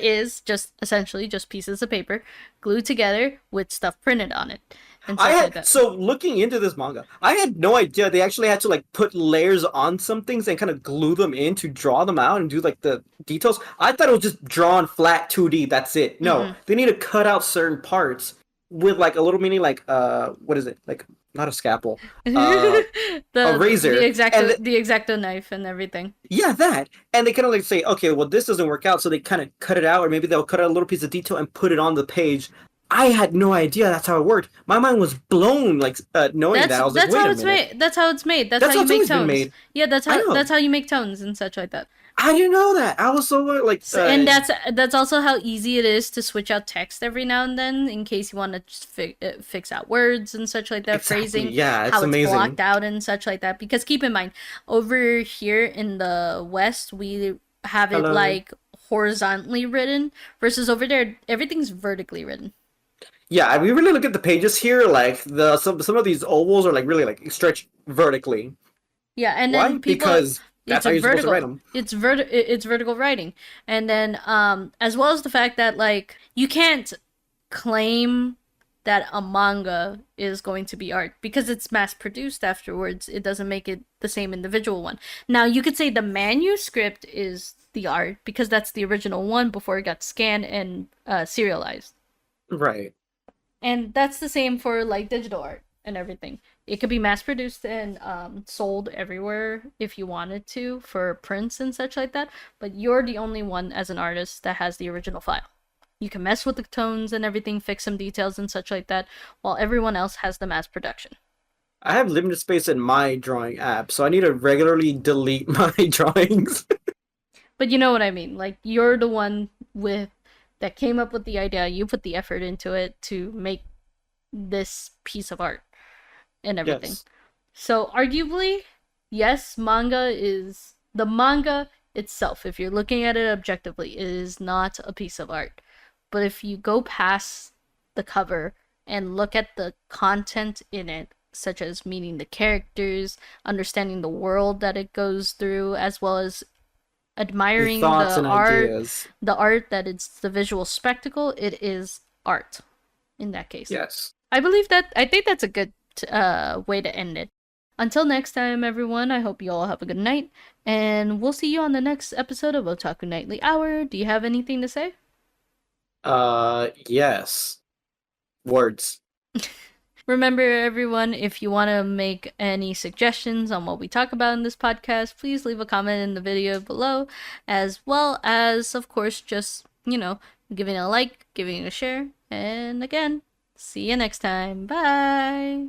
is just essentially just pieces of paper glued together with stuff printed on it and I such like had that. so looking into this manga, I had no idea they actually had to like put layers on some things and kind of glue them in to draw them out and do like the details. I thought it was just drawn flat 2D. That's it. No, Mm-mm. they need to cut out certain parts with like a little mini like what is it? Like not a scalpel, uh a razor. And the exacto knife and everything. yeah, that. And they kind of like say, okay, well, this doesn't work out, so they kind of cut it out, or maybe they'll cut out a little piece of detail and put it on the page. I had no idea that's how it worked. My mind was blown, like knowing that. I was like, That's wait how a it's minute, made. That's how it's made. That's how that's how you it's make always been tones. made. Yeah, I know. that's how you make tones and such like that. I didn't know that. I was so like, And that's also how easy it is to switch out text every now and then in case you want to just fix out words and such like that, exactly. phrasing, Yeah, it's how it's amazing. blocked out and such like that. Because keep in mind, over here in the West, we have it Hello. like horizontally written versus over there everything's vertically written. Yeah, we really look at the pages here. Like some of these ovals are like really like stretched vertically. Yeah, and Why? then people Because that's how you're supposed to write them. it's vertical writing. And then as well as the fact that like you can't claim that a manga is going to be art because it's mass produced afterwards. It doesn't make it the same individual one. Now, you could say the manuscript is the art because that's the original one before it got scanned and serialized. Right. And that's the same for like digital art and everything. It could be mass produced and sold everywhere if you wanted to for prints and such like that, but you're the only one as an artist that has the original file. You can mess with the tones and everything, fix some details and such like that, while everyone else has the mass production. I have limited space in my drawing app, so I need to regularly delete my drawings. But you know what I mean. Like you're the one with that came up with the idea. You put the effort into it to make this piece of art and everything. Yes. So arguably, yes, the manga itself, if you're looking at it objectively, it is not a piece of art. But if you go past the cover and look at the content in it, such as meeting the characters, understanding the world that it goes through, as well as The admiring thoughts and ideas. the art that it's the visual spectacle, it is art in that case. Yes. I think that's a good way to end it. Until next time, everyone, I hope you all have a good night, and we'll see you on the next episode of Otaku Nightly Hour. Do you have anything to say? Yes. Words. Remember, everyone, if you want to make any suggestions on what we talk about in this podcast, please leave a comment in the video below, as well as, of course, just, giving a like, giving a share, and again, see you next time. Bye!